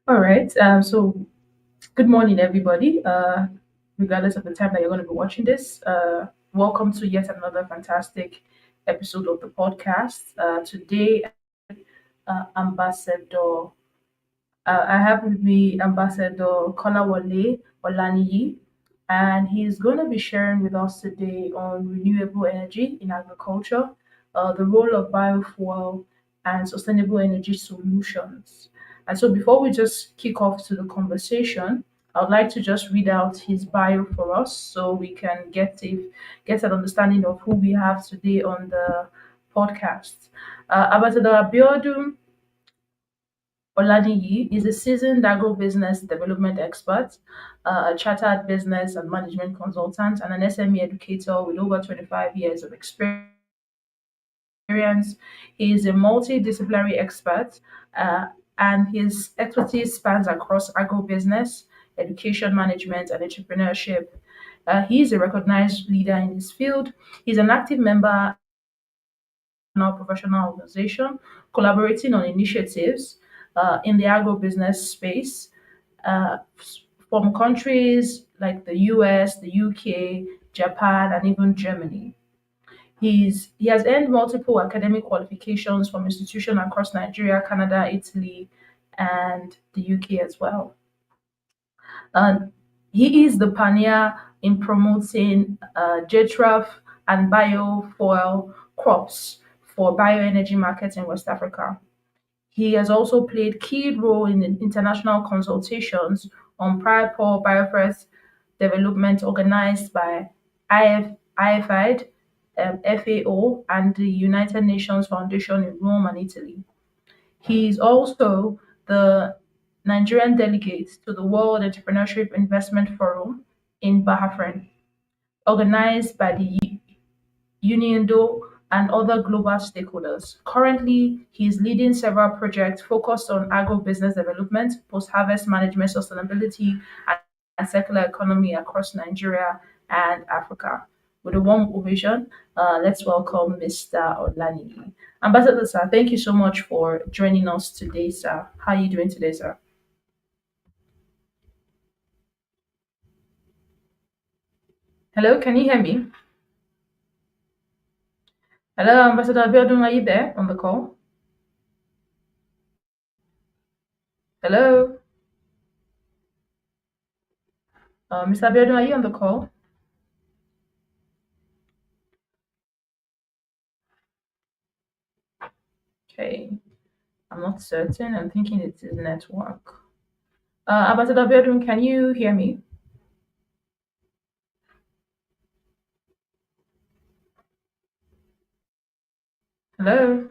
All right. So good morning, everybody. Regardless of the time that you're going to be watching this, welcome to yet another fantastic episode of the podcast. Today, Ambassador, I have with me Ambassador Kolawole Olaniyi, and he's going to be sharing with us today on renewable energy in agriculture, the role of biofuel, and sustainable energy solutions. And so, before we just kick off to the conversation, I would like to just read out his bio for us so we can get an understanding of who we have today on the podcast. Ambassador Abiodun Olaniyi is a seasoned agribusiness development expert, a chartered business and management consultant, and an SME educator with over 25 years of experience. He is a multidisciplinary expert, uh, and his expertise spans across agribusiness, education management, and entrepreneurship. He is a recognized leader in his field. He's an active member professional organization collaborating on initiatives in the agribusiness space uh, from countries like the US, the UK, Japan, and even Germany. He has earned multiple academic qualifications from institutions across Nigeria, Canada, Italy, and the UK as well. And he is the pioneer in promoting JTRAF and biofuel crops for bioenergy markets in West Africa. He has also played key role in the international consultations on prior poor biofuels development organized by IFID, FAO, and the United Nations Foundation in Rome and Italy. He is also the Nigerian delegate to the World Entrepreneurship Investment Forum in Bahrain, organized by the UNINDO and other global stakeholders. Currently, he is leading several projects focused on agribusiness development, post-harvest management, sustainability, and circular economy across Nigeria and Africa. With a warm ovation, let's welcome Mr. Olaniyi. Ambassador, sir, thank you so much for joining us today, sir. How are you doing today, sir? Hello, can you hear me? Hello, Ambassador Abiodun, are you there on the call? Hello, Mr. Abiodun, are you on the call? Okay, I'm not certain. I'm thinking it is network. Ambassador Abiodun, can you hear me? Hello?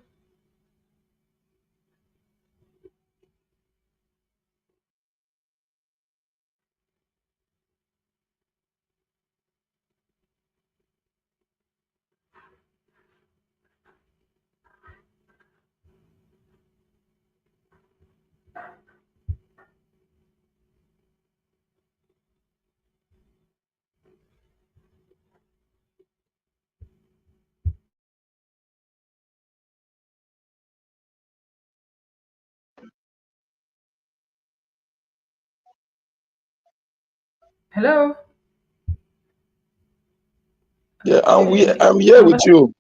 Hello? Yeah, Okay. I'm here with Ambassador. you.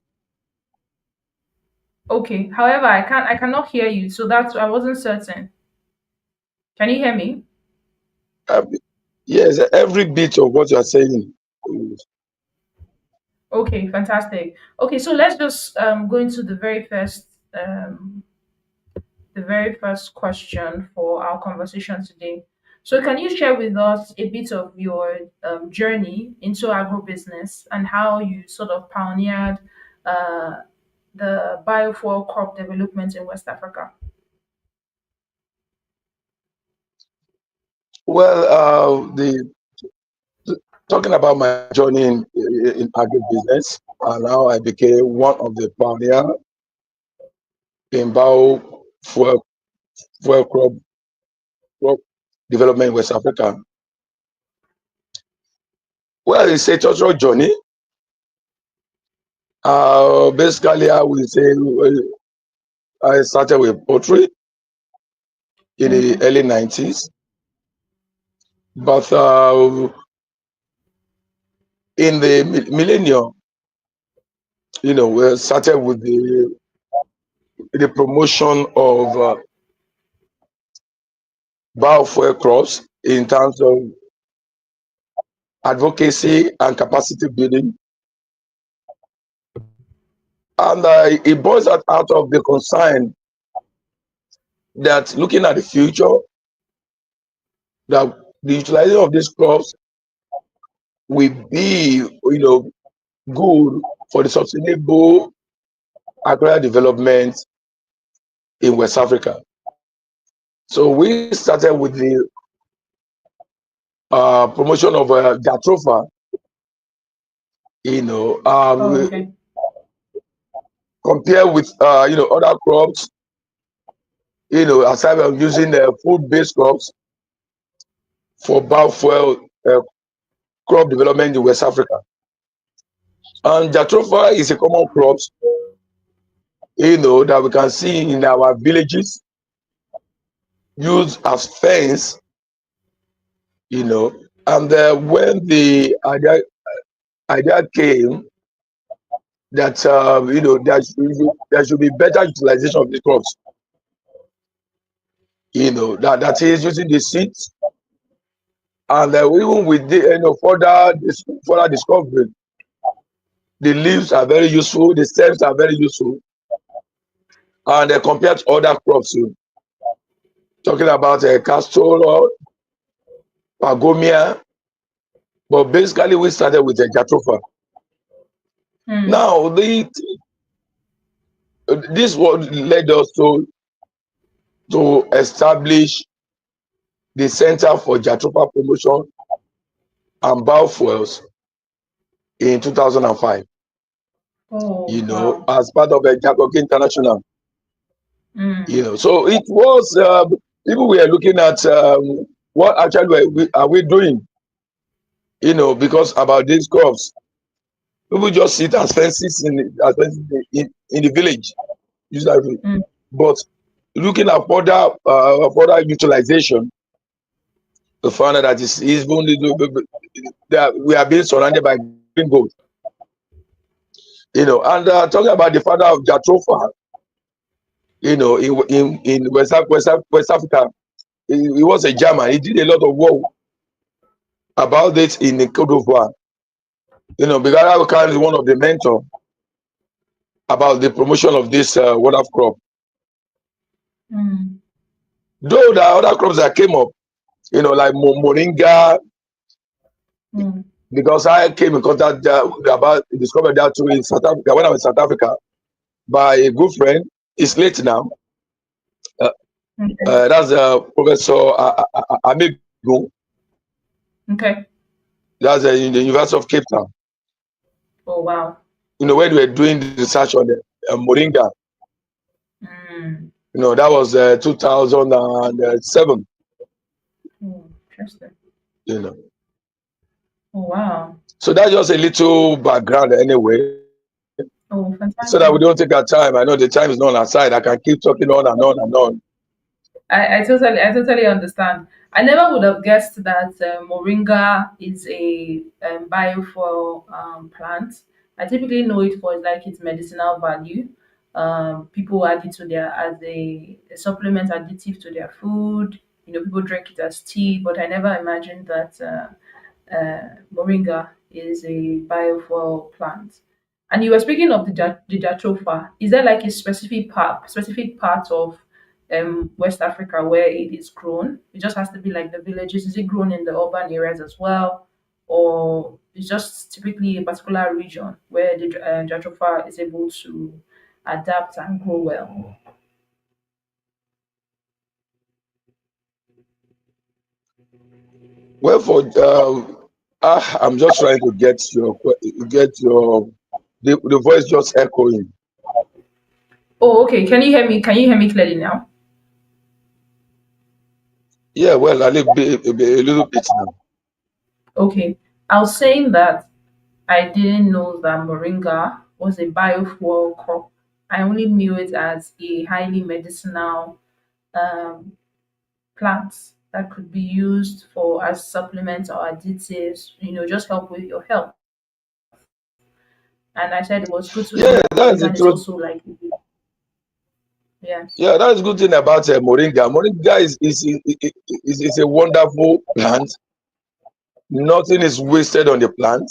Okay. However, I cannot hear you, so that's I wasn't certain. Can you hear me? Um, yes, every bit of what you are saying. Okay, fantastic. Okay, so let's just go into the very first question for our conversation today. So, can you share with us a bit of your journey into agribusiness and how you sort of pioneered uh, the biofuel crop development in West Africa? Well, the talking about my journey in agribusiness, and how I became one of the pioneer in biofuel fuel crop development in West Africa. Well, it's a total journey. Basically, I will say I started with poultry. in the Okay. early 90s. But in the millennium, we started with the promotion of biofuel crops in terms of advocacy and capacity building. And it boils out of the concern that looking at the future, that the utilization of these crops will be, good for the sustainable agricultural development in West Africa. So we started with the promotion of jatropha, Oh, okay. compare with other crops, aside from using food-based crops for biofuel crop development in West Africa. And jatropha is a common crop, that we can see in our villages, used as fence, you know. And when the idea came that there should be better utilization of the crops, that is using the seeds, and even with the further discovery, the leaves are very useful, the stems are very useful, and compared to other crops, talking about castor oil, pagomia, but basically we started with jatropha. Hmm. Now, this what led us to establish the Center for Jatropha Promotion and Biofuels in 2005, Oh, wow. as part of Jatropha International. Hmm. So it was, people were looking at what actually are we doing, because about these crops. People just see it as fences in the village, usually. Hmm. But looking at further utilization, we found out that it's even that we are being surrounded by green gold. And talking about the father of Jatropha, in West Africa, he was a German. He did a lot of work about it in the Cote d'Ivoire. Because Abiodun is one of the mentors about the promotion of this wonderful crop. Hmm. Though there are other crops that came up, like moringa, Hmm. because I came in contact about discovered that too in South Africa when I was in South Africa by a good friend. He's late now. Uh, Okay. that's Professor Abiodun. Okay. That's in the University of Cape Town. Oh, wow. When we were doing the research on the moringa, Hmm. that was 2007. Oh, interesting. You know, Oh, wow. so that's just a little background anyway, Oh, so that we fantastic. don't take our time. I know the time is not on our side. I can keep talking on and on and on. I totally understand. I never would have guessed that moringa is a biofuel plant. I typically know it for like its medicinal value. People add it to their as a supplement additive to their food. People drink it as tea, but I never imagined that moringa is a biofuel plant. And you were speaking of the jatropha. Is there like a specific part of West Africa where it is grown? It just has to be like the villages. Is it grown in the urban areas as well, or it's just typically a particular region where the jatropha is able to adapt and grow well? Well, I'm just trying to get your the voice just echoing. Oh, okay. Can you hear me clearly now? Yeah, well, a little bit now. Okay. I was saying that I didn't know that moringa was a biofuel crop. I only knew it as a highly medicinal plants that could be used for as supplements or additives, just help with your health. And I said it was good to hear Yeah, about it, that's and the it's truth. also like, yes. Yeah, that's good thing about moringa. Moringa is a wonderful plant. Nothing is wasted on the plant,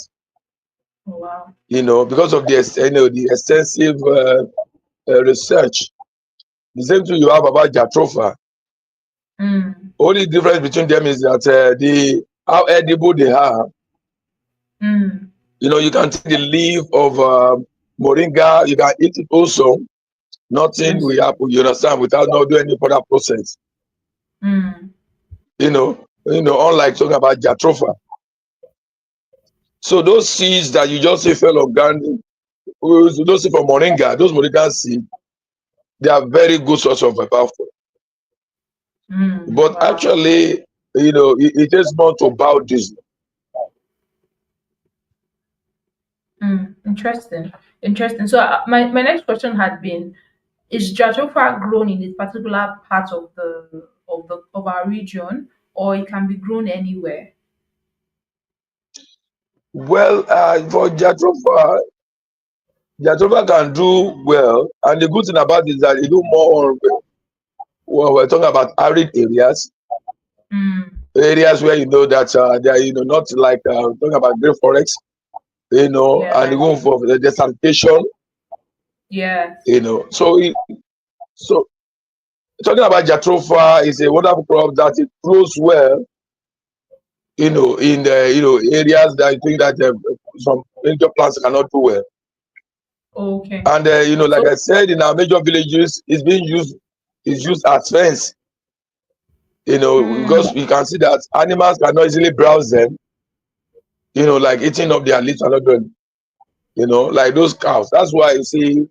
Oh, wow. because of the extensive research. The same thing you have about jatropha. Mm, Only difference between them is that the how edible they are. mm, You can take the leaf of moringa, you can eat it also. I Nothing will see. happen, you understand, without not doing any further process. Mm, Unlike talking about jatropha. So those seeds that you just say fell on ground, those seeds from moringa, those moringa seeds, they are very good source of biofuel. But wow. actually, it is more to biodiesel. Interesting. Interesting. So my next question had been: is jatropha grown in a particular part of of our region, or it can be grown anywhere? Well, for jatropha can do well, and the good thing about it is that it do more on, well, we're talking about arid Mm, areas where that they are not like talking about green forest, and yeah. even for the desertification, Yes. so talking about jatropha is a wonderful crop that it grows well, in the areas that I think that some major plants cannot do well. Okay. And like So. I said, in our major villages, it's used as fence, because Mm, you can see that animals cannot easily browse them, like eating up their leaves and not doing, like those cows. That's why you see,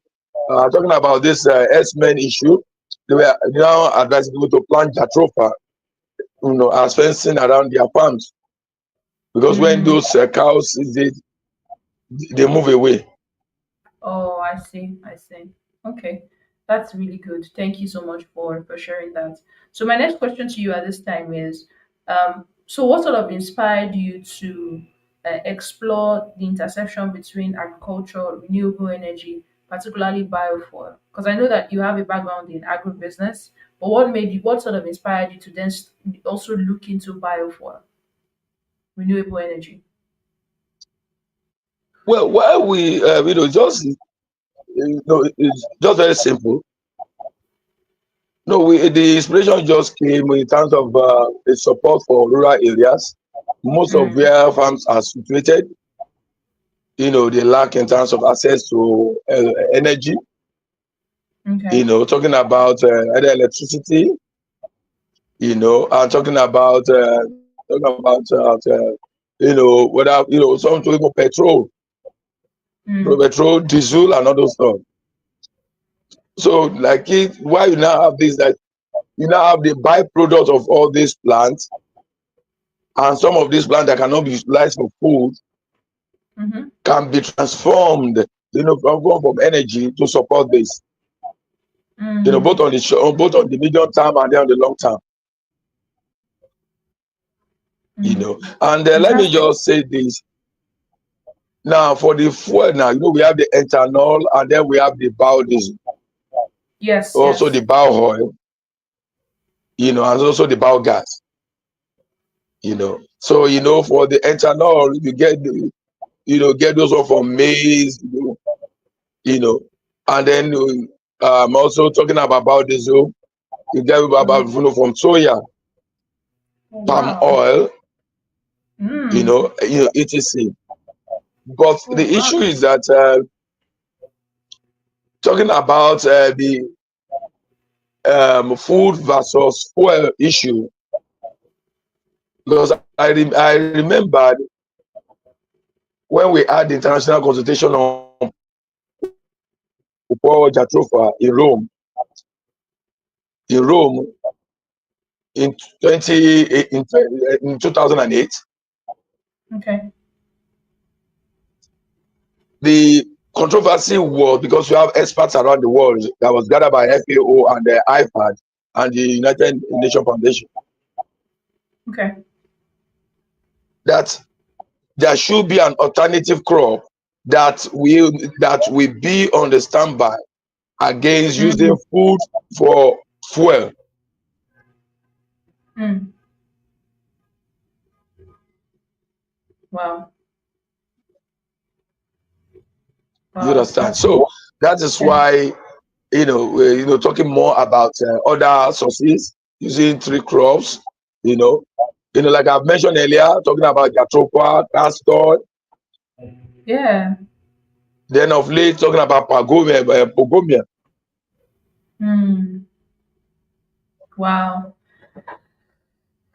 talking about this S-men issue, they were now advising people to plant jatropha, as fencing around their farms, because when mm. those cows they move away. Oh, I see. I see. Okay. That's really good. Thank you so much for sharing that. So my next question to you at this time is, so what sort of inspired you to explore the intersection between agriculture, renewable energy, particularly biofuel? Because I know that you have a background in agribusiness, but what sort of inspired you to then also look into biofuel, renewable energy? Well, while we just it's just very simple. No, the inspiration just came in terms of the support for rural areas. Most of Mm, where farms are situated, they lack in terms of access to energy. okay. Talking about either electricity, and whether some to even Mm, petrol, diesel, and all those stuff. So, like why you now have this, that you now have the byproduct of all these plants, and some of these plants that cannot be utilized for food mm-hmm, can be transformed, from energy to support this, both mm, on both on the medium term and then on the long term. mm. And let me Fantastic. just say this now: for the fuel now, we have the ethanol, and then we have the biodiesel, Yes, also the yes. bio oil, and also the biogas. So for the ethanol, you get those one from maize, you know, and then I'm also talking about biodiesel. You get about Mm. from soya, Oh, palm wow. oil, Mm. etc. But Oh, the wow. issue is that talking about the food versus fuel issue, because I remembered when we had the international consultation on Paul Jatropha in Rome in 2008. Okay. The controversy was because you have experts around the world that was gathered by FAO and the IPAD and the United Nations Foundation. Okay. that there should be an alternative crop that will be on the standby against using Mm, food for fuel. mm. Wow. You Wow. understand? So that is Yeah. why talking more about other sources using tree crops. You know, like I've mentioned earlier, talking about jatropha, castor. Yeah. Then of late, talking about pogomia. Mm. Wow.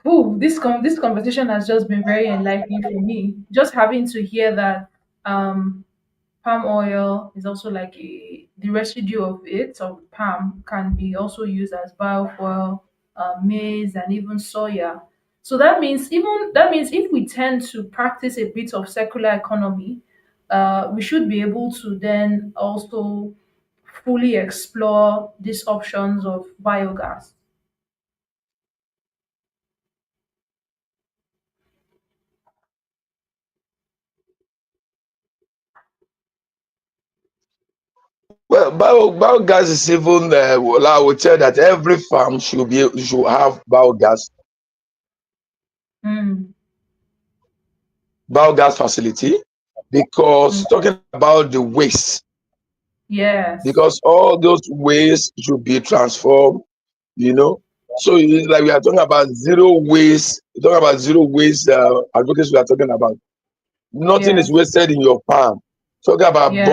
Ooh, this conversation has just been very enlightening for me. Just having to hear that palm oil is also like the residue of it of palm can be also used as biofuel, maize, and even soya. So that means if we tend to practice a bit of circular economy, we should be able to then also fully explore these options of biogas. Well, biogas is even. Well, I would tell that every farm should have Mm, biogas facility, mm, because talking about the waste, yes. because all those waste should be transformed. You know, so it's like we are talking about zero waste. We're talking about zero waste advocacy. We are talking about nothing is Yes. wasted in your farm. Talking about Yeah.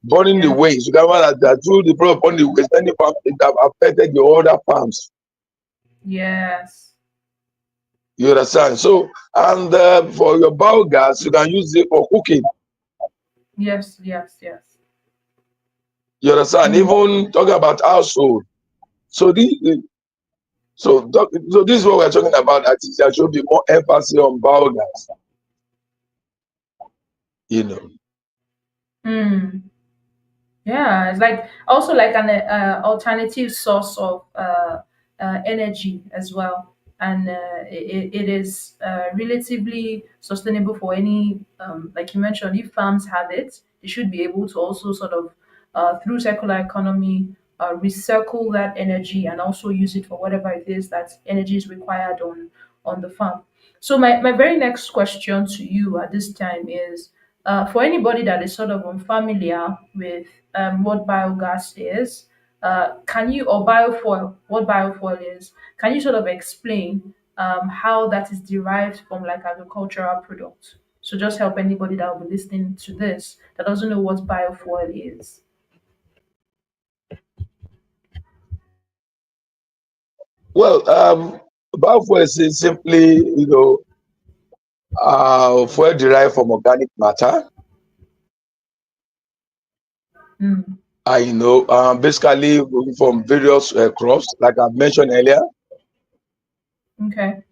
burning the Yeah. waste. You can that through the problem burning the waste, many farms it have affected the other farms. Yes. You understand? So, and for your biogas, you can use it for cooking. Yes. Yes. Yes. You understand? Mm, Even talking about household. So so this is what we're talking about. That there should be more emphasis on biogas. You know. mm. Yeah, it's like also like an alternative source of energy as well, and it is relatively sustainable for any like you mentioned. If farms have it, they should be able to also sort of through circular economy recycle that energy and also use it for whatever it is that energy is required on the farm. So my very next question to you at this time is for anybody that is sort of unfamiliar with what biogas is, can you, or biofuel, what biofuel is, can you sort of explain how that is derived from like agricultural products? So just help anybody that will be listening to this that doesn't know what biofuel is. Well, biofuel is simply fuel derived from organic matter. Mm, Basically from various crops, like I mentioned earlier. okay.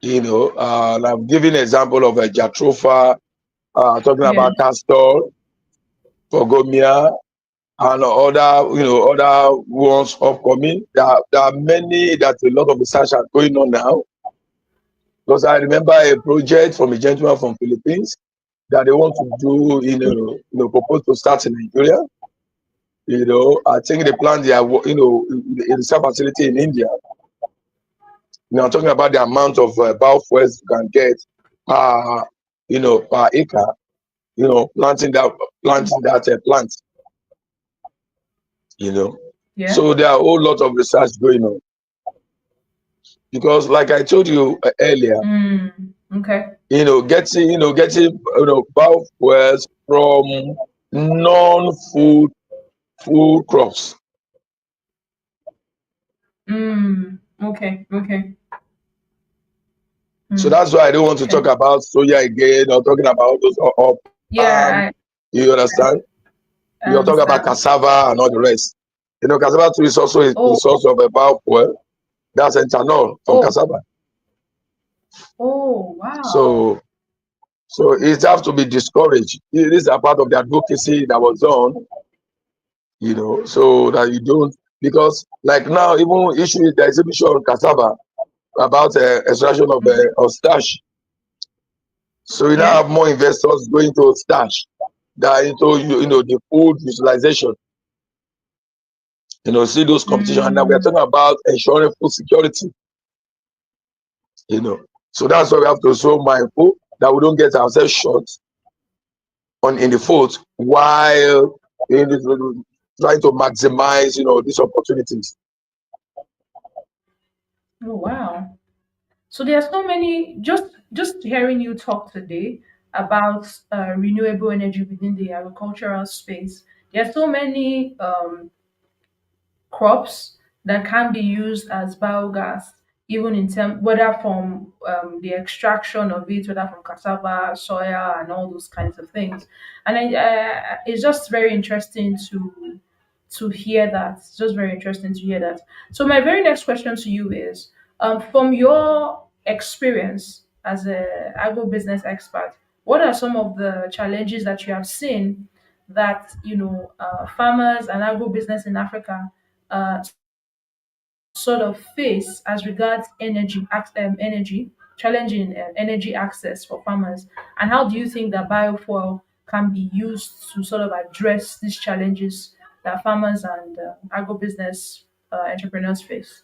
And I'm giving an example of a jatropha, talking Yeah. about castor, pogomia, and other ones upcoming. There are many that a lot of research are going on now. Because I remember a project from a gentleman from Philippines that they want to do, propose to start in Nigeria. I think they plan their, a research facility in India. I'm talking about the amount of biofuels you can get per, per acre. Planting that plant. You know, Yeah. so there are a whole lot of research going on, because, like I told you earlier, Mm, okay. getting biofuels from non-food crops. Mm, okay. Okay. So Mm, that's why I don't want to okay. talk about soya again, or talking about those or palm. Yeah, You understand? I You're talking about understand. cassava and all the rest. Cassava too is also a Oh, source of a biofuel. That's ethanol from oh, cassava. oh, wow. So it has to be discouraged. This is a part of the advocacy that was done, so that you don't, because like now, even issue, there is an issue on cassava. about extraction of starch. So we now Yeah. have more investors going to starch than into the food utilization. See those competition, and now we are Mm. talking about ensuring food security. You know, so that's why we have to be so mindful that we don't get ourselves short on in the food while trying to maximize these opportunities. Oh wow. So there are so many. Just hearing you talk today about renewable energy within the agricultural space. There are so many crops that can be used as biogas, even in term whether from the extraction of it, whether from cassava, soya, and all those kinds of things. And it's just very interesting to hear that. It's just very interesting to hear that. So my very next question to you is, from your experience as a agribusiness expert, what are some of the challenges that you have seen that farmers and agribusiness in Africa uh, sort of face as regards energy challenging energy access for farmers, and how do you think that biofuel can be used to sort of address these challenges that farmers and agribusiness entrepreneurs face?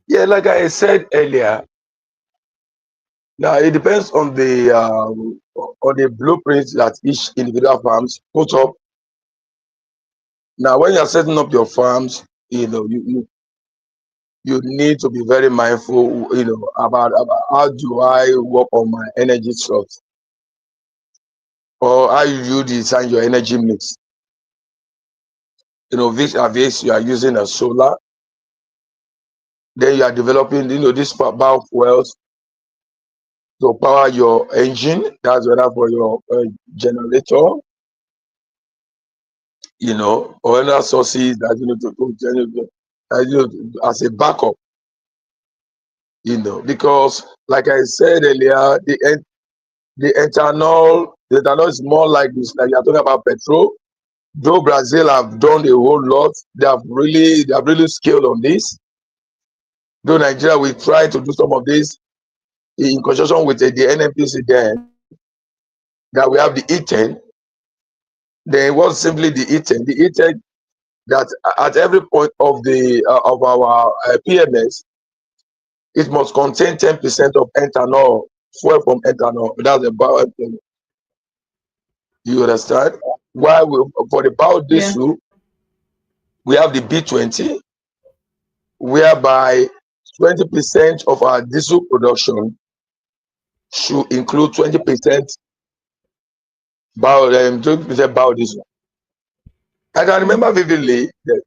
Yeah, like I said earlier, now it depends on the blueprint that each individual farms put up. Now, when you're setting up your farms, you need to be very mindful, about how do I work on my energy source, or how you design your energy mix. Vis you are using a solar, then you are developing, this biofuels to power your engine. That's whether for your generator, or other sources that to generate, as a backup. Because like I said earlier, the ethanol is more like this, like you're talking about petrol. Though Brazil have done a whole lot, they have really scaled on this. Though Nigeria will try to do some of this in conjunction with the NNPC, then that we have the E10. Then it was simply the E10. The E10 that at every point of our PMS, it must contain 10% of ethanol, fuel from ethanol. That's the bioethanol. You understand? While for the Yeah. biodiesel, we have the B20, whereby 20% of our diesel production should include 20% 20% biodiesel. I can remember Mm. vividly that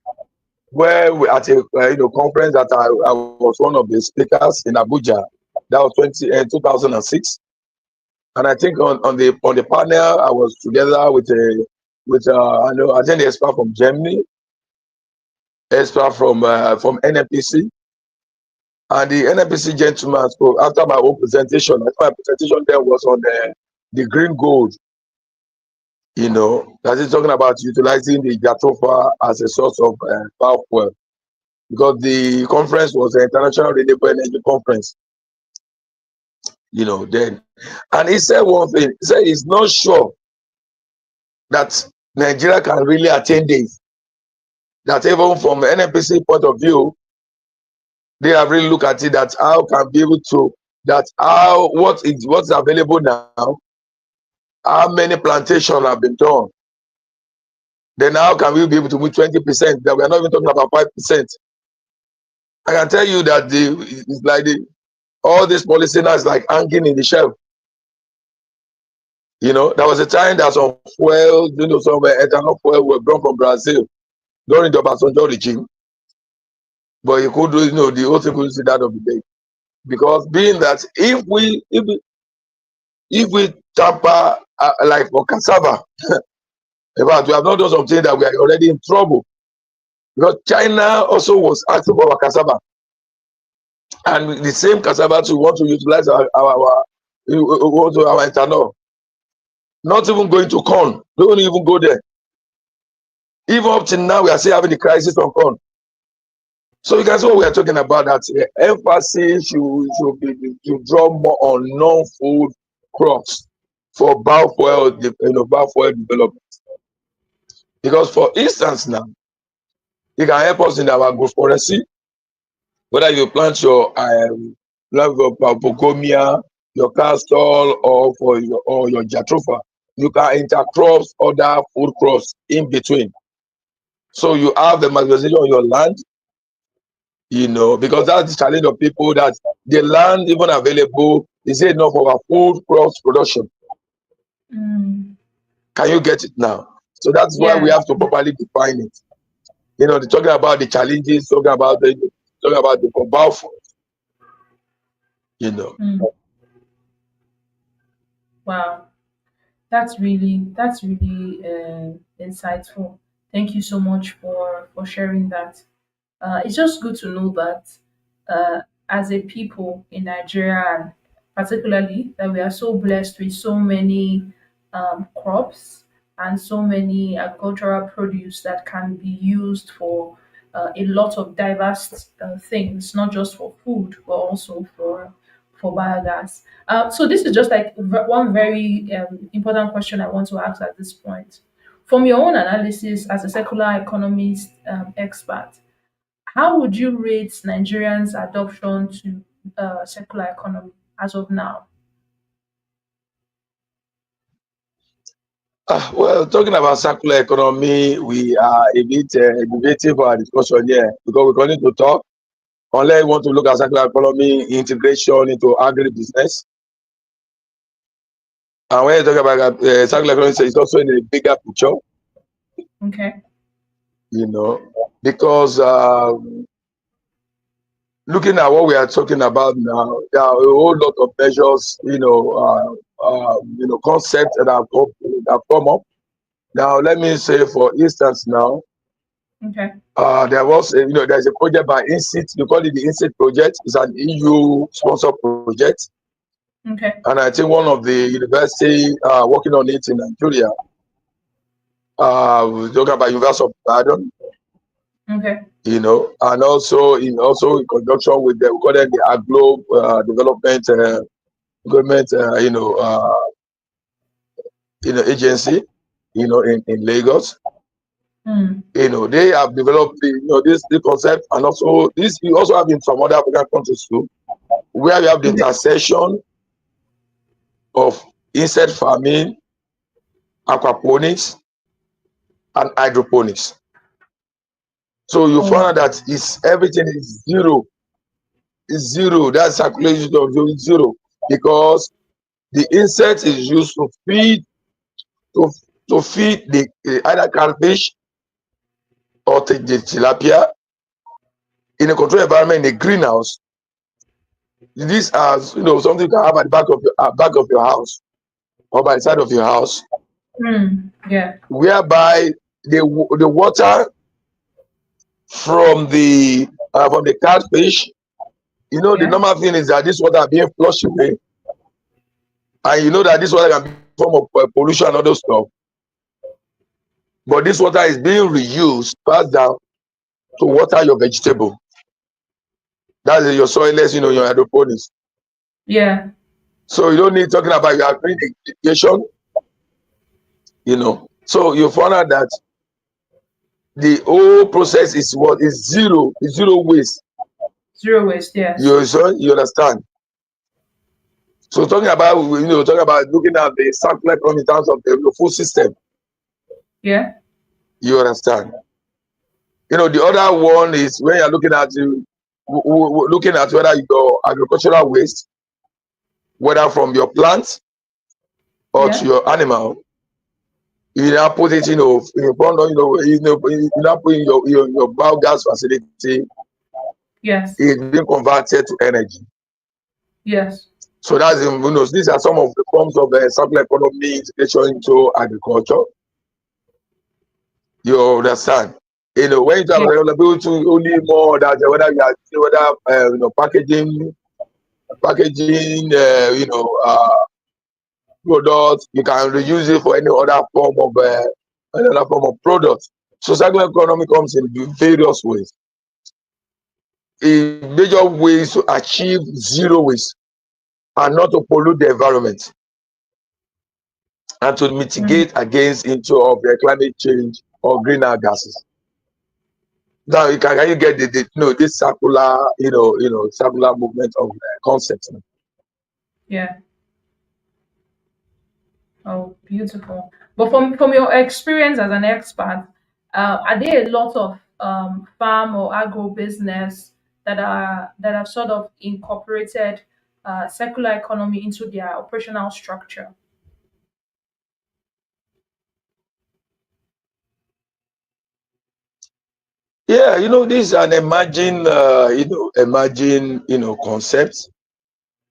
where we at a conference that I was one of the speakers in Abuja. That was 2006, and I think on the panel I was together I think the expert from Germany, expert from NNPC, and the NNPC gentleman spoke after my own presentation. I think my presentation there was on the green gold. That is talking about utilizing the Jatofa as a source of power, because the conference was an international renewable energy conference. Then, and he said one thing. He said he's not sure that Nigeria can really attain this. That even from an NNPC point of view, they have really looked at it, that how can be able to, that how what's available now, how many plantations have been done. Then how can we be able to move 20%? That we are not even talking about 5%. I can tell you that it's like all this policy now is like hanging in the shelf. There was a time that some fuel, some ethanol fuel were brought from Brazil during the Obasanjo regime, but you could do, the whole thing couldn't see that of the day, because being that if we tamper like for cassava, in fact, we have not done something that we are already in trouble, because China also was asking for our cassava, and the same cassava to want to utilize our ethanol. Not even going to corn. Don't even go there. Even up till now, we are still having the crisis on corn. So you can see what we are talking about. That emphasis should be to draw more on non-food crops for biofuel, biofuel development. Because for instance now, it can help us in our agroforestry, whether you plant your bogomia, your castor, or your jatropha. You can intercrop other food crops in between. So you have the maximization on your land, because that's the challenge of people, that the land even available is enough for our food crops production. Mm. Can you get it now? So that's why we Yeah. have to properly define it. They're talking about the challenges, talking about the biofuel, you know. Mm. Wow. That's really insightful. Thank you so much for sharing that. It's just good to know that uh, as a people in Nigeria, and particularly that we are so blessed with so many crops and so many agricultural produce that can be used for a lot of diverse things, not just for food, but also for biogas. So this is just like one very important question I want to ask at this point. From your own analysis as a circular economist expert, how would you rate Nigerians' adoption to circular economy as of now? Well, talking about circular economy, we are a bit debating for our discussion here, because we continue to talk. Unless you want to look at circular economy integration into agribusiness, and when you talk about circular economy, it's also in a bigger picture, Okay. you know, because looking at what we are talking about now, there are a whole lot of measures, concepts that have come up. Now, let me say, for instance, now, Okay. there's a project by INSET. We call it the INSET project. It's an EU sponsored project, Okay. and I think one of the university working on it in Nigeria, we're talking about University of Ibadan, Okay. and also in conjunction with we call them the Aglo Development Government, agency, in Lagos. Mm. They have developed this concept, and also this you also have in some other African countries too, where you have the Okay. intersection of insect farming, aquaponics, and hydroponics. So you Oh, find out that everything is zero. It's zero. That's calculation of zero, because the insect is used to, to feed the either catfish or the tilapia in a controlled environment in a greenhouse. This as something you can have at the back of your house, or by the side of your house, mm. Yeah. whereby the water from the catfish, the Yeah. normal thing is that this water are being flushed away, and you know that this water can be a form of pollution and other stuff, but this water is being reused, passed down to water your vegetable. That's your soilless, your hydroponics. Yeah. So you don't need talking about your green irrigation. So you find out that the whole process is zero, is zero waste. Zero waste. Yes. You understand? So talking about looking at the circular economy in terms of the food system, Yeah. you understand? The other one is when you're looking at whether your agricultural waste, whether from your plant or to Yeah. your animal, you now put it, in front of, you now put in your biogas facility, Yes. it's being converted to energy. Yes. So these are some of the forms of circular economy integration into agriculture. You understand? When you talk Yeah. about people to only more that whether packaging, products, you can reuse it for any other form of product. So circular economy comes in various ways. major ways to achieve zero waste and not to pollute the environment and to Mm. mitigate against into of the climate change or greenhouse gases. Now can you get the this circular circular movement of concepts. Yeah. Oh, beautiful. But from your experience as an expert, are there a lot of farm or agro business that have sort of incorporated circular economy into their operational structure? Yeah, this is an emerging concept.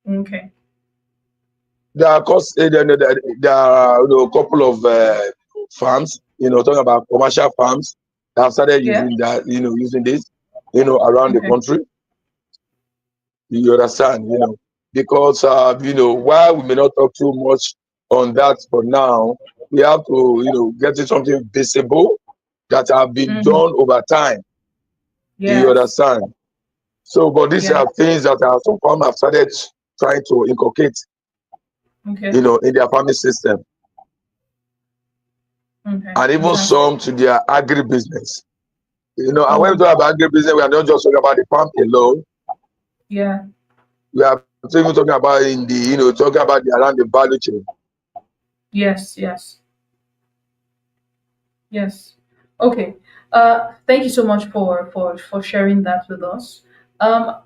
Okay. There are there are a couple of farms, talking about commercial farms that have started Yeah. using that, using this, around the Okay. country. You understand, because while we may not talk too much on that for now, we have to, get it something visible that have been Mm. done over time. You Yes. understand? So, but these Yeah. are things that some farmers have started trying to inculcate, Okay. in their farming system, Okay. and even Fantastic. some to their agribusiness. And when we Oh, talk about agribusiness, we are not just talking about the farm alone. yeah. We are even talking about in the, talking about around the value chain. Yes. Yes. Yes. Okay. Thank you so much for sharing that with us.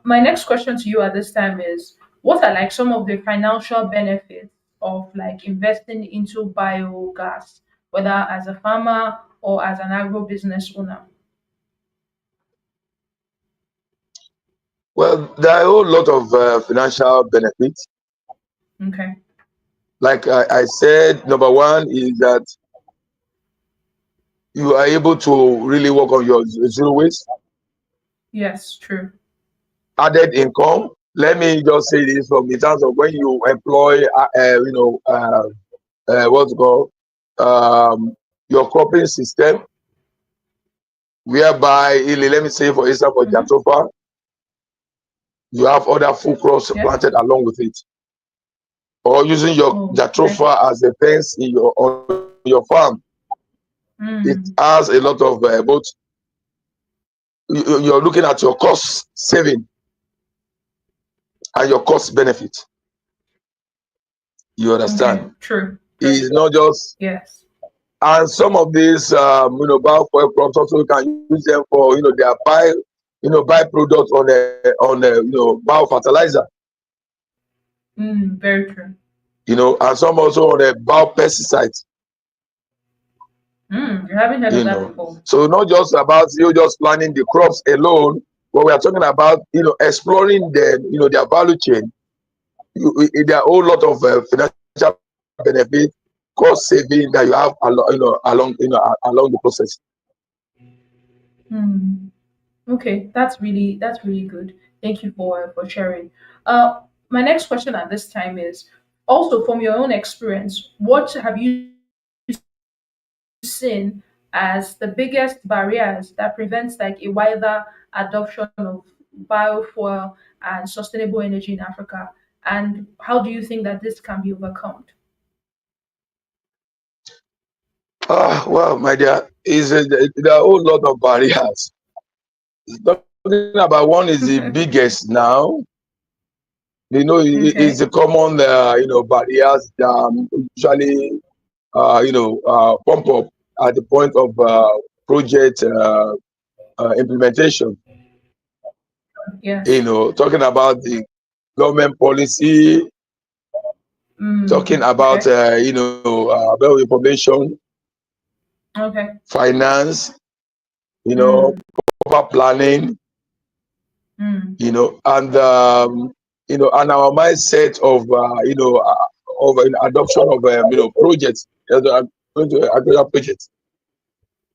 My next question to you at this time is, what are like some of the financial benefits of like investing into biogas, whether as a farmer or as an agro business owner? Well, there are a whole lot of financial benefits. Okay. Like I said, number one is that you are able to really work on your zero waste, Yes. True. added income. Let me just say this from in terms of when you employ, what's it called, um, your cropping system, whereby, let me say, for instance, for Mm-hmm. Jatofa, you have other food crops Yeah. planted along with it, or using your Oh. Okay. Jatofa as a fence in on your farm. It Mm. has a lot of both. You're looking at your cost saving and your cost benefit. You Okay. understand? True. True. It's not just, Yes. and some of these biofuel crops also you can use them for their byproducts on biofertilizer, Very true. and some also on the biopesticides. I haven't heard of that before. So not just about you just planting the crops alone, but we are talking about exploring them, their value chain. There are a whole lot of financial benefit, cost saving that you have along the process. Hmm. Okay, that's really good. Thank you for sharing. Uh, my next question at this time is also from your own experience, what have you seen as the biggest barriers that prevents like a wider adoption of biofuel and sustainable energy in Africa? And how do you think that this can be overcome? Well, my dear, there are a whole lot of barriers. Talking about one is the biggest now. It's Okay. the common barriers that usually pump up at the point of project implementation. Yes. Talking about the government policy, talking about Okay. about information, Okay. finance, Mm, proper planning, mm, and our mindset of an adoption of projects, agricultural projects.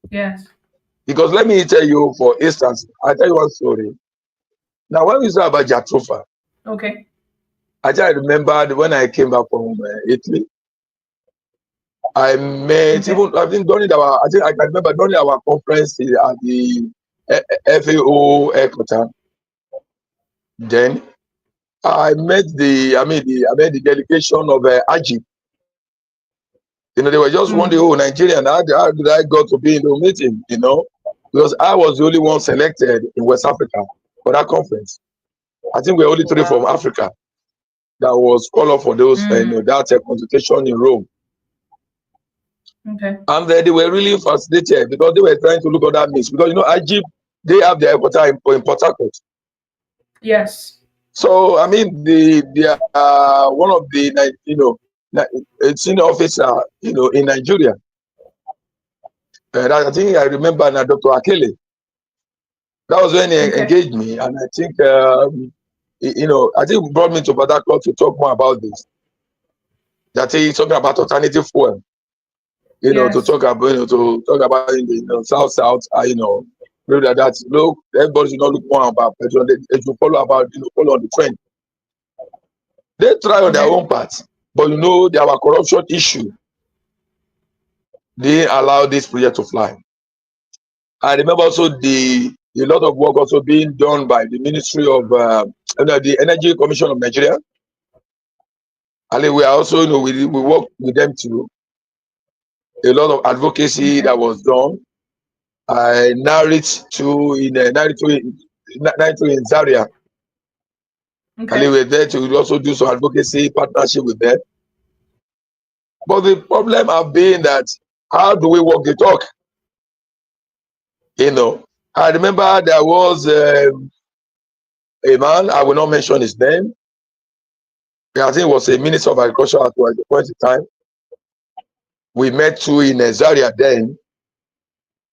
yes. Because let me tell you, for instance, I tell you one story. Now, when we talk about Jatropha, Okay. I just remembered when I came back from Italy. I met Okay. even I think during our I think I can remember during our conference at the FAO headquarters. Then I met I met the delegation of AGIP. They were just wondering, Mm. oh, Nigerian, how did I got to be in the meeting? Because I was the only one selected in West Africa for that conference. I think we're only three from Wow. Africa that was called up for those, Mm. that consultation in Rome. Okay. And they were really fascinated because they were trying to look at that mix. Because Egypt, they have their headquarters in Port Harcourt. Yes. So they are one of the senior officer in Nigeria. I think I remember now Dr. Akele. That was when he Okay. engaged me, and I think I think he brought me to Port Harcourt to talk more about this. That he's talking about alternative fuel. To Yes. talk about in the south, maybe that look, everybody should not look more about petrol. They should follow follow on the trend. They try on their Okay. own part, but there are corruption issue. They allow this project to fly. I remember also a lot of work also being done by the Ministry of the Energy Commission of Nigeria. And we are also we work with them too. A lot of advocacy Okay. that was done. I narrate to in Zaria. And they Okay. were there to also do some advocacy partnership with them. But the problem have been that how do we walk the talk? I remember there was a man, I will not mention his name. I think it was a minister of agriculture at the point in time. We met too in Zaria then.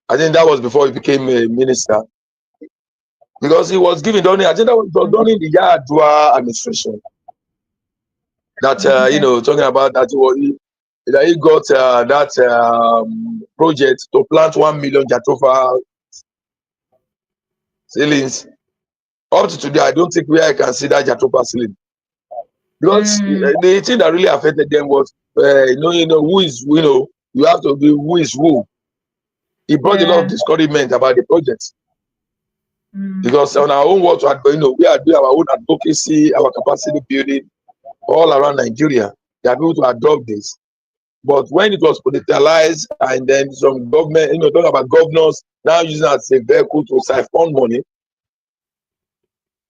I think that was before he became a minister. Because he was giving during, I think that was during the Yadua administration. That Okay. talking about that he got that project to plant 1 million jatropha ceilings. Up to today, I don't think where I can see that jatropha ceiling, because Mm. the thing that really affected them was who is you have to be who is who. It brought a lot of Yeah. discouragement about the project, Mm. because on our own work, we are doing our own advocacy, our capacity building all around Nigeria. They are able to adopt this. But when it was politicalized, and then some government, talking about governors now using it as a vehicle to siphon money,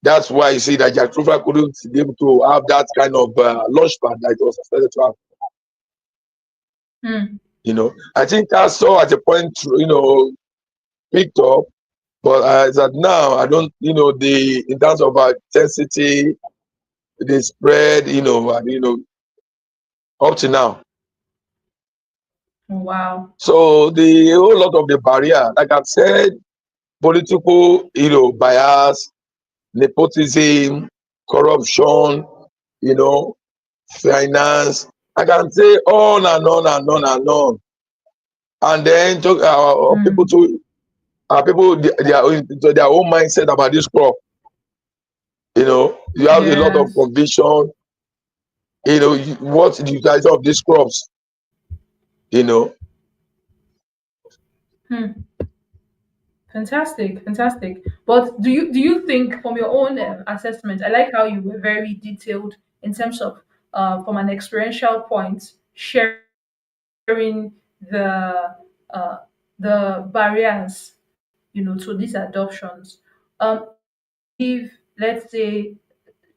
that's why you see that Jack Trufa couldn't be able to have that kind of launch pad that it was expected to have. Mm. I think that saw at a point, picked up, but as at now, I don't, in terms of intensity, the spread, and, up to now. Wow. So the whole lot of the barrier, like I've said, political, bias, nepotism, corruption, finance. I can say on and on and on and on. And then people Mm. to people their own mindset about this crop. You have a lot of Yes. conviction. What the utilization of these crops. You know, Hmm. Fantastic, fantastic. But do you think, from your own assessment, I like how you were very detailed in terms of, from an experiential point, sharing the uh, the barriers, to these adoptions. If, let's say,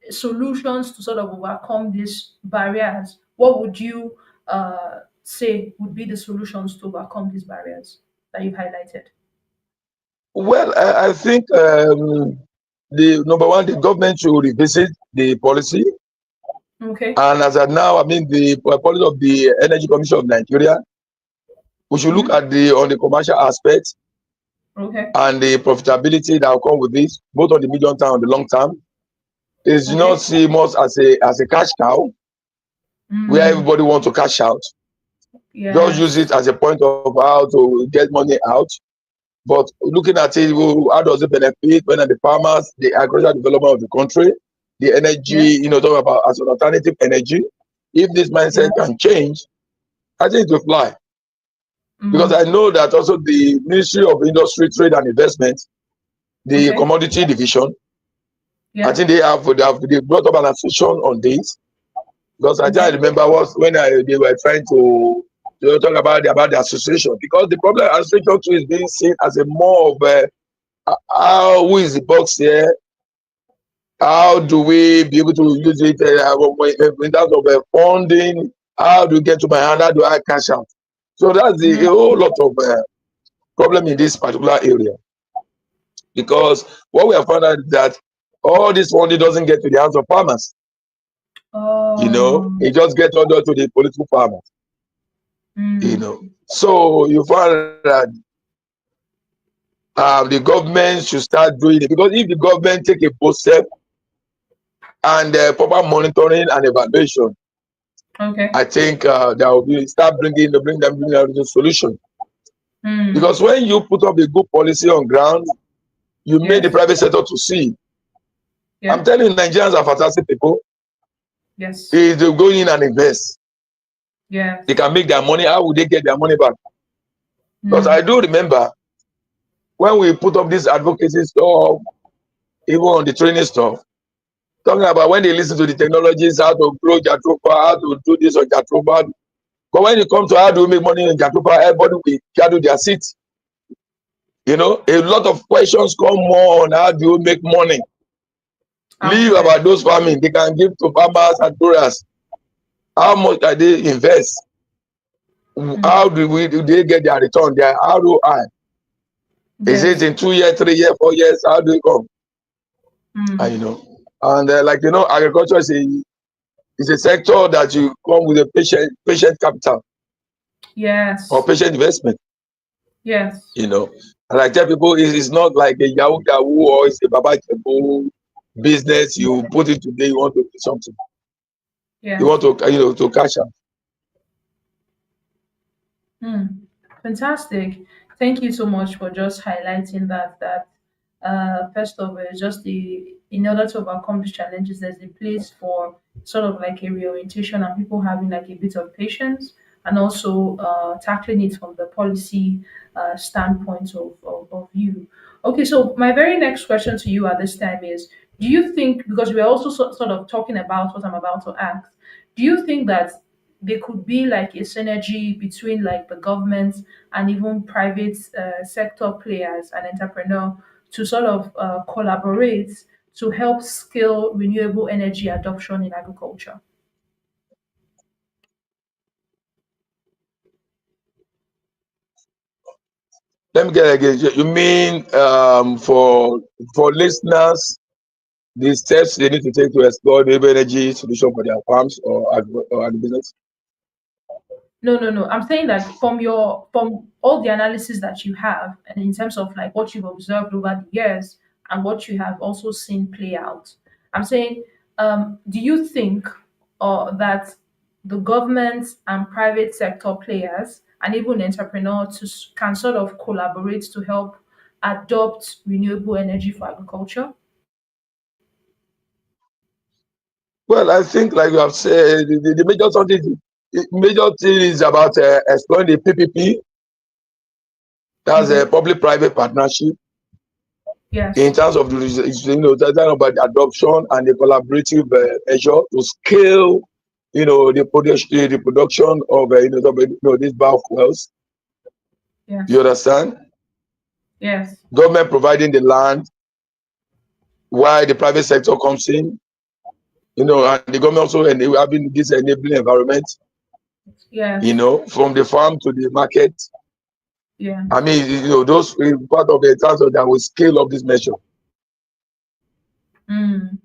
solutions to sort of overcome these barriers, what would you say would be the solutions to overcome these barriers that you've highlighted? well, I think the number one, the government should revisit the policy. Okay. And as of now, the policy of the Energy Commission of Nigeria, we should look Mm-hmm. at the commercial aspect Okay. and the profitability that will come with this, both on the medium term and the long term. Is not Okay. see us as a cash cow where Mm. everybody wants to cash out. Just use it Yes. as a point of how to get money out. But looking at it, how does it benefit when the farmers, the agricultural development of the country, the Yeah. energy, talk about as an alternative energy. If this mindset Yeah. can change, I think it will fly. Because I Mm. know that also the Ministry of Industry, Trade and Investment, the Okay. commodity division, I Yeah. think they brought up an association on this because I think I Okay. remember was when they were trying to talk about the association, because the problem association too is being seen as a more of a how, who is the box here, how do we be able to use it in terms of funding, how do we get to my hand, how do I cash out. So that's a Mm-hmm. whole lot of problem in this particular area, because what we have found out is that all this funding doesn't get to the hands of farmers. Oh. It just gets under to the political farmers. Mm. So you find that the government should start doing it, because if the government take a bold step and proper monitoring and evaluation, Okay. I think that will be start bring out the solution. Mm. Because when you put up a good policy on ground, you make the Yes. private sector to see. I'm Yeah. telling you, Nigerians are fantastic people. Yes. If they go in and invest, they Yes. can make their money. How would they get their money back? Because I Mm. do remember when we put up this advocacy stuff, even on the training stuff, talking about when they listen to the technologies, how to grow Jatropha, how to do this on Jatropha. But when it comes to how do we make money in Jatropha, everybody will gather their seat. A lot of questions come more on how do you make money. Leave Outside. about those farming. They can give to farmers and growers. How much are they invest? Mm. How do they get their return, their ROI? Is it Yes. in 2 years, 3 years, 4 years? How do it come? And Mm. agriculture is a sector that you come with a patient capital or Yes. patient investment. Yes. And I tell people, it's not like a Yahoo Yahoo or it's a Baba Jebo business. You put it today, you want to do something. You want Yes. to cash out. Hmm. Fantastic. Thank you so much for just highlighting that first of all, just the in order to overcome these challenges, there's a place for sort of like a reorientation and people having like a bit of patience and also tackling it from the policy standpoint of view. Okay, so my very next question to you at this time is, do you think, because we're also sort of talking about what I'm about to ask, do you think that there could be like a synergy between like the government and even private sector players and entrepreneur to sort of collaborate to help scale renewable energy adoption in agriculture? Let me get it again. You mean for listeners, the steps they need to take to explore renewable energy solution for their farms or business? No, no, no. I'm saying that from all the analysis that you have, and in terms of like what you've observed over the years and what you have also seen play out, I'm saying, do you think that the government and private sector players and even entrepreneurs can sort of collaborate to help adopt renewable energy for agriculture? Well, I think like you have said, the major thing is about exploring the PPP. That's a Okay. public-private partnership in Yes. terms of about the adoption and the collaborative measure to scale, the production of these biofuels. You Yes. understand? Yes. Government providing the land, while the private sector comes in, and the government also having this enabling environment, Yes. from the farm to the market. Yeah. I mean, those part of the terms that will scale up this measure. Mm.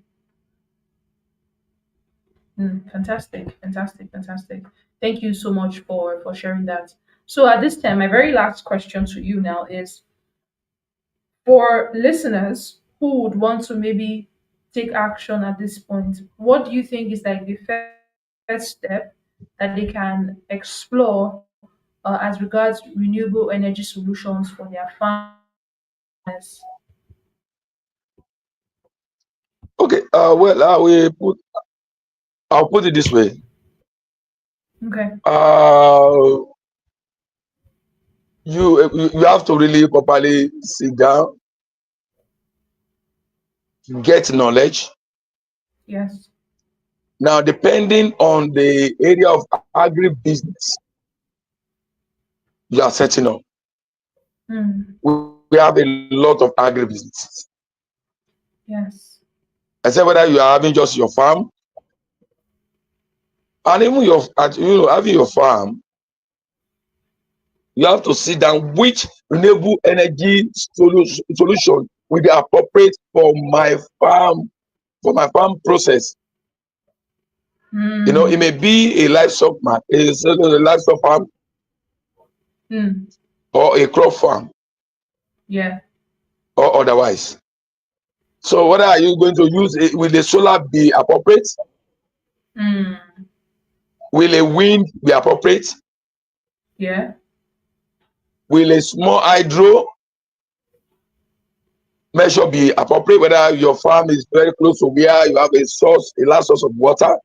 Mm, fantastic, fantastic, fantastic. Thank you so much for sharing that. So at this time, my very last question to you now is for listeners who would want to maybe take action at this point, what do you think is like the first step that they can explore as regards renewable energy solutions for their farmers? Okay. Well, I'll put it this way. Okay. Uh, you have to really properly sit down get knowledge. Yes. Now, depending on the area of agribusiness you are setting up, Mm. we have a lot of agribusinesses. Yes. I said whether you are having just your farm, and even having your farm, you have to sit down which renewable energy solution will be appropriate for my farm process. It may Mm. be a livestock farm Mm. or a crop farm Yeah. or otherwise. So what are you going to use? Will the solar be appropriate? Mm. Will a wind be appropriate? Yeah. Will a small hydro measure be appropriate? Whether your farm is very close to where you have a large source of water.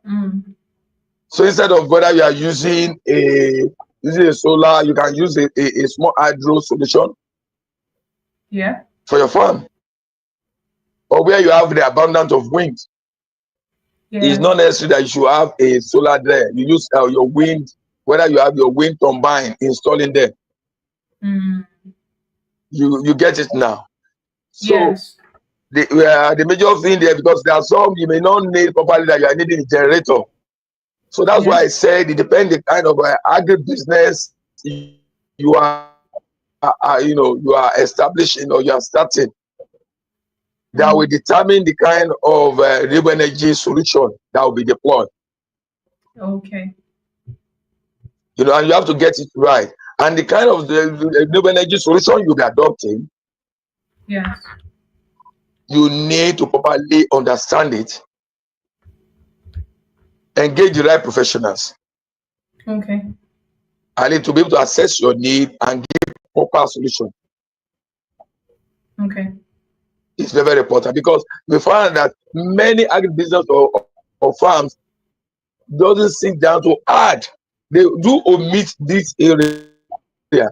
Mm. So instead of whether you are using a solar, you can use a small hydro solution Yeah. for your farm. Or where you have the abundance of wind. It's Yeah. not necessary that you should have a solar there. You use your wind, whether you have your wind turbine installing there. Mm. You get it now. So Yes. the major thing there, because there are some you may not need properly, that you are needing a generator. So that's why Yeah. I said it depends the kind of agribusiness you are establishing or you are starting, that will Mm. determine the kind of renewable energy solution that will be deployed. Okay. And you have to get it right. And the kind of the renewable energy solution you'll be adopting, Yes. you need to properly understand it, engage the right professionals. Okay. I need to be able to assess your need and give proper solution. Okay. It's very, very important, because we find that many agribusiness or farms doesn't sit down to add. They do omit this area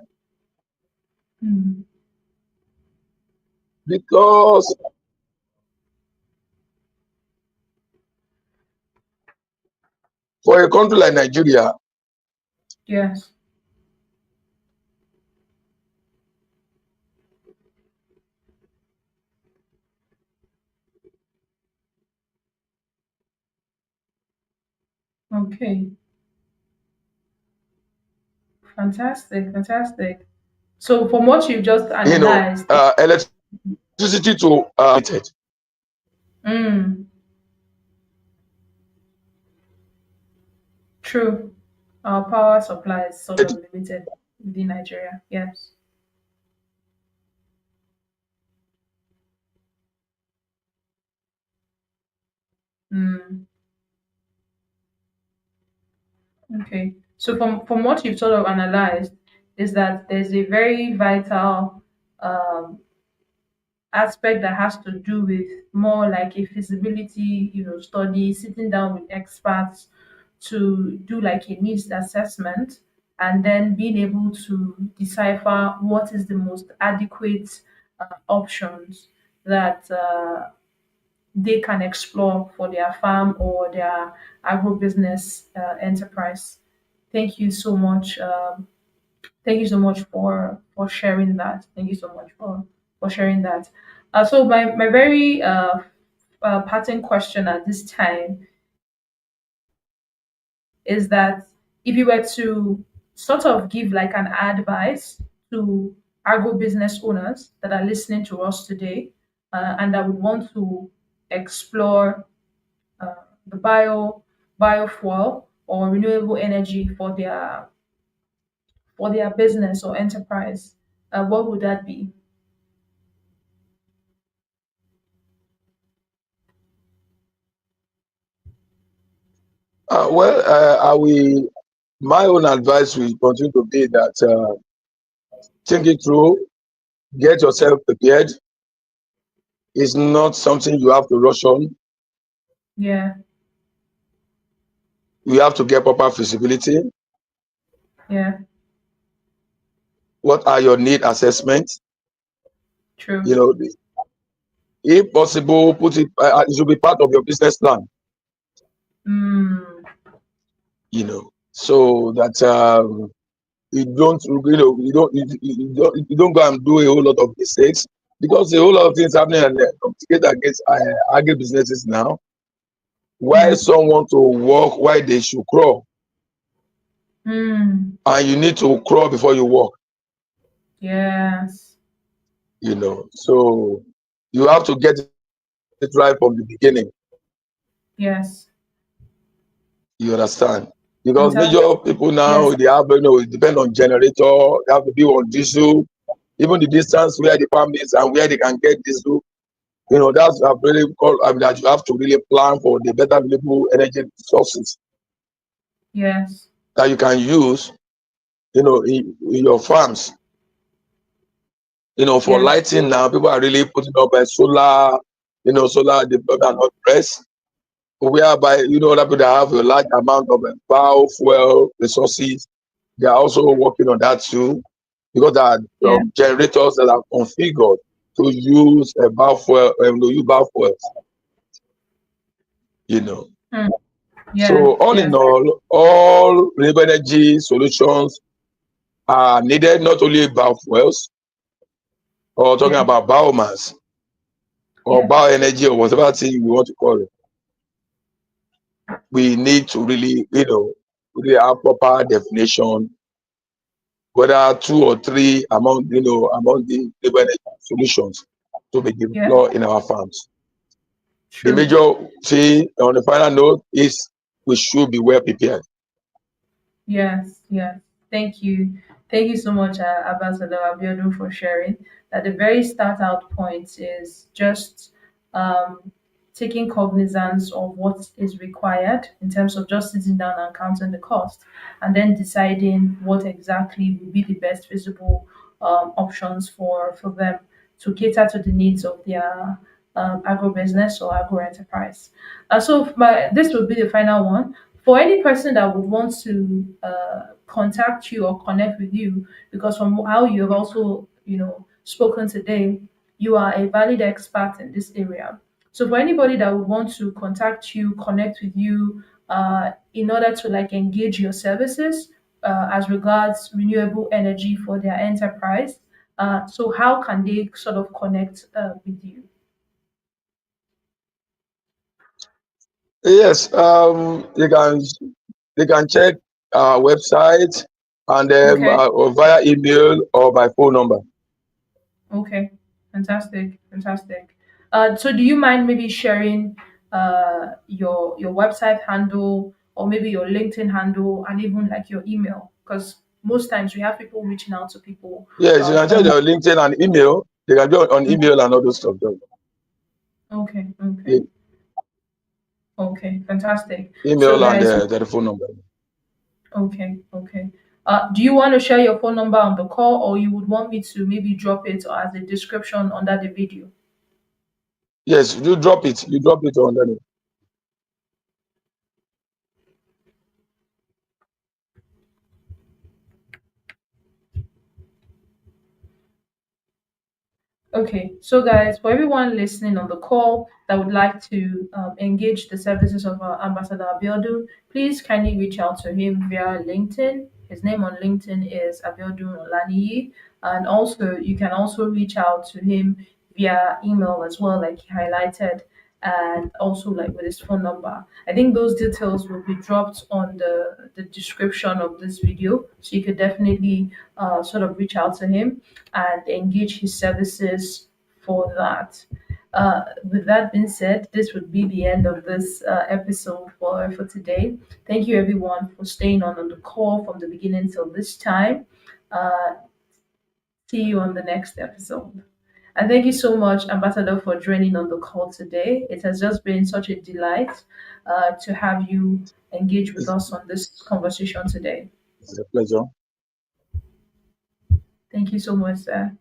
Mm. because for a country like Nigeria, Yes. Okay. Fantastic. Fantastic. So from what you've just analyzed, electricity to mm, true. Our power supply is sort of limited within Nigeria. Yes. Mm, okay. So from what you've sort of analyzed, is that there's a very vital um, aspect that has to do with more like a feasibility, study, sitting down with experts to do like a needs assessment, and then being able to decipher what is the most adequate options that they can explore for their farm or their agribusiness enterprise. Thank you so much. Thank you so much for sharing that. Thank you so much for sharing that. So my very parting question at this time is that if you were to sort of give like an advice to agribusiness owners that are listening to us today, and that would want to explore uh, the biofuel or renewable energy for their business or enterprise, what would that be? I will. My own advice will continue to be that think it through, get yourself prepared. It's not something you have to rush on. Yeah, You have to get proper feasibility. yeah, What are your need assessments? true. You know, If possible, put it. It should be part of your business plan. Mm. So that you don't, you don't go and do a whole lot of mistakes, because a whole lot of things happening and complicate against agri businesses now. Why Yeah. some want to walk, why they should crawl, Mm. and you need to crawl before you walk. Yes. So you have to get it right from the beginning. Yes. You understand? Because Fantastic. major people now, Yes. they have, it depend on generator, they have to be on diesel, even the distance where the farm is and where they can get diesel. That's really called, that you have to really plan for the better renewable energy sources Yes. that you can use, in your farms. For Yes. lighting now, people are really putting up a solar, solar development and all the rest. Whereby, other people that have a large amount of biofuel resources, they are also working on that too, because there are Yeah. generators that are configured to use a biofuel, to use biofuels. You know. Mm. Yeah. So all in Yes. all renewable energy solutions are needed, not only biofuels or talking Yeah. about biomass or Yeah. bioenergy or whatever thing we want to call it. We need to really, really have proper definition, whether two or three among the renewable energy solutions to be Yeah. deployed in our farms. The True. major thing on the final note is we should be well prepared. Yes, yes. Thank you. Thank you so much, Ambassador Abiodun, for sharing. At the very start out point is just um, taking cognizance of what is required in terms of just sitting down and counting the cost, and then deciding what exactly will be the best feasible options for them to cater to the needs of their agribusiness or agro enterprise. This will be the final one for any person that would want to contact you or connect with you, because from how you have also spoken today, you are a valid expert in this area. So for anybody that would want to contact you, connect with you, in order to like engage your services as regards renewable energy for their enterprise, so how can they sort of connect with you? Yes, they can check our website, and then Okay. or via email or by phone number. Okay, fantastic, fantastic. So do you mind maybe sharing your website handle or maybe your LinkedIn handle and even like your email? Because most times we have people reaching out to people Yes, you can check from. their LinkedIn and email. They can do it on email and all those stuff. Okay, okay, E- okay, fantastic. So Email and guys, the phone number. okay, okay. Do you want to share your phone number on the call, or you would want me to maybe drop it as a description under the video? Yes, you drop it. You drop it on them. Okay, so guys, for everyone listening on the call that would like to engage the services of Ambassador Abiodun, please kindly reach out to him via LinkedIn. His name on LinkedIn is Abiodun Olaniyi, and also you can also reach out to him via email as well, like he highlighted, and also like with his phone number. I think those details will be dropped on the description of this video, so you could definitely sort of reach out to him and engage his services for that. With that being said, this would be the end of this episode for today. Thank you everyone for staying on the call from the beginning till this time. Uh, See you on the next episode. And thank you so much, Ambassador, for joining on the call today. It has just been such a delight to have you engage with us on this conversation today. It's a pleasure. Thank you so much, sir.